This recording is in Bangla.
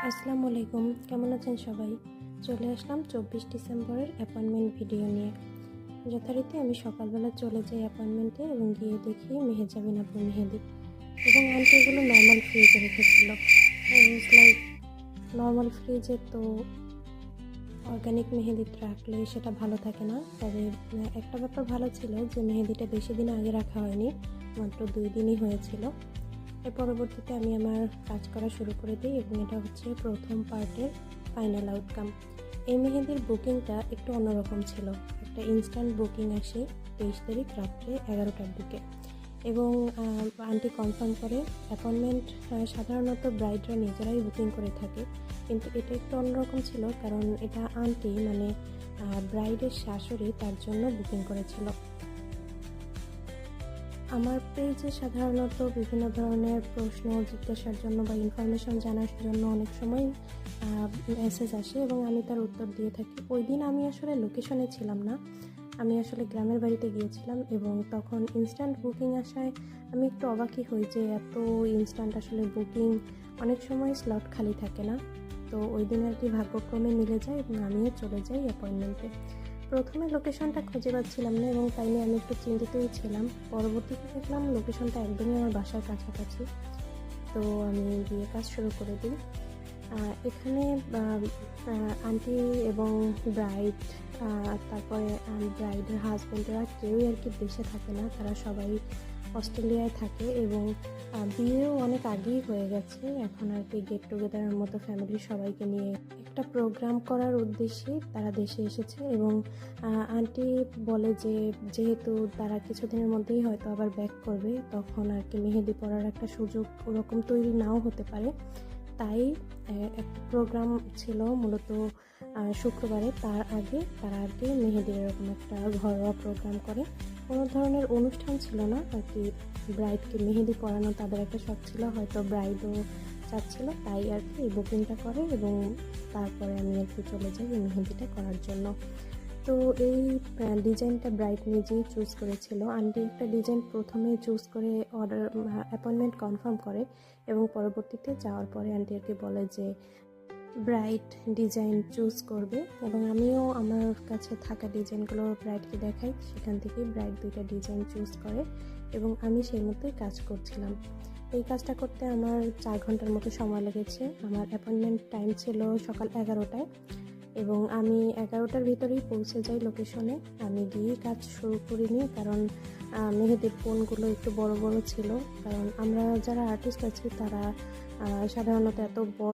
আসসালামু আলাইকুম, কেমন আছেন সবাই? চলে আসলাম 24 ডিসেম্বরের অ্যাপয়েন্টমেন্ট ভিডিও নিয়ে। যথারীতি আমি সকালবেলা চলে যাই অ্যাপয়েন্টমেন্টে এবং গিয়ে দেখি মেহেজাবিন আপুর মেহেদি এবং আন্টি এগুলো নর্মাল ফ্রিজে রেখেছিল। ইটস লাইক নর্মাল ফ্রিজে তো অর্গানিক মেহেদি রাখলে সেটা ভালো থাকে না। তবে একটা ব্যাপার ভালো ছিল যে মেহেদিটা বেশি দিন আগে রাখা হয়নি, মাত্র 2 দিনই হয়েছিল। এর পরবর্তীতে আমি আমার কাজ করা শুরু করে দিই এবং এটা হচ্ছে প্রথম পার্টের ফাইনাল আউটকাম। এই মেহেদির বুকিংটা একটু অন্যরকম ছিল। একটা ইনস্ট্যান্ট বুকিং আসে 23 তারিখ রাত্রে 11টার দিকে এবং আন্টি কনফার্ম করে। অ্যাপয়েন্টমেন্ট সাধারণত ব্রাইডরা নিজেরাই বুকিং করে থাকে, কিন্তু এটা একটু অন্যরকম ছিল কারণ এটা আন্টি মানে ব্রাইডের শাশুড়ি তার জন্য বুকিং করেছিল। আমার পেজে সাধারণত বিভিন্ন ধরনের প্রশ্ন জিজ্ঞাসার জন্য বা ইনফরমেশন জানার জন্য অনেক সময় মেসেজ আসে এবং আমি তার উত্তর দিয়ে থাকি। ওই দিন আমি আসলে লোকেশনে ছিলাম না, আমি আসলে গ্রামের বাড়িতে গিয়েছিলাম এবং তখন ইনস্ট্যান্ট বুকিং আসায় আমি একটু অবাকই হই যে এত ইনস্ট্যান্ট আসলে বুকিং, অনেক সময় স্লট খালি থাকে না। তো ওই দিন আর কি ভাগ্যক্রমে মিলে যায় এবং আমিও চলে যাই অ্যাপয়েন্টমেন্টে। প্রথমে লোকেশনটা খুঁজে পাচ্ছিলাম না এবং তাই নিয়ে আমি একটু চিন্তিতই ছিলাম। পরবর্তীতে দেখলাম লোকেশনটা একদমই আমার বাসার কাছাকাছি। তো আমি গিয়ে কাজ শুরু করে দিই। এখানে আন্টি এবং ব্রাইড, তারপরে ব্রাইডের হাজব্যান্ডরা কেউই আর কি দেশে থাকে না, তারা সবাই অস্ট্রেলিয়ায় থাকে এবং বিয়েও অনেক আগেই হয়ে গেছে। এখন আর কি গেট টুগেদারের মতো ফ্যামিলির সবাইকে নিয়ে একটা প্রোগ্রাম করার উদ্দেশ্যে তারা দেশে এসেছে এবং আন্টি বলে যে যেহেতু তারা কিছুদিনের মধ্যেই হয়তো আবার ব্যাক করবে, তখন আর কি মেহেদি পরার একটা সুযোগ ওরকম তৈরি নাও হতে পারে। তাই একটা প্রোগ্রাম ছিল মূলত শুক্রবারে, তার আগে তারা আর কি মেহেদির এরকম একটা ঘরোয়া প্রোগ্রাম করে। কোনো ধরনের অনুষ্ঠান ছিল না আর কি, ব্রাইডকে মেহেদি পরানো তাদের একটা শখ ছিল, হয়তো ব্রাইডও চাচ্ছিল, তাই আর কি এই বুকিংটা করে এবং তারপরে আমি আর কি চলে যাই এই মেহেদিটা করার জন্য। তো এই ডিজাইনটা ব্রাইড নিজেই চুজ করেছিল। আন্টি একটা ডিজাইন প্রথমে চুজ করে অ্যাপয়েন্টমেন্ট কনফার্ম করে এবং পরবর্তীতে যাওয়ার পরে আন্টি আর কি বলে যে ব্রাইট ডিজাইন চুজ করবে এবং আমিও আমার কাছে থাকা ডিজাইনগুলো ব্রাইডকে দেখাই, সেখান থেকেই ব্রাইড 2টা ডিজাইন চুজ করে এবং আমি সেই মতোই কাজ করছিলাম। এই কাজটা করতে আমার 4 ঘন্টার মতো সময় লেগেছে। আমার অ্যাপয়েন্টমেন্ট টাইম ছিল সকাল 11টায় এবং আমি 11টার ভিতরেই পৌঁছে যাই লোকেশনে। আমি গিয়ে কাজ শুরু করিনি কারণ মেহেদির কোণগুলো একটু বড় বড় ছিল, কারণ আমরা যারা আর্টিস্ট আছি তারা সাধারণত এত বড়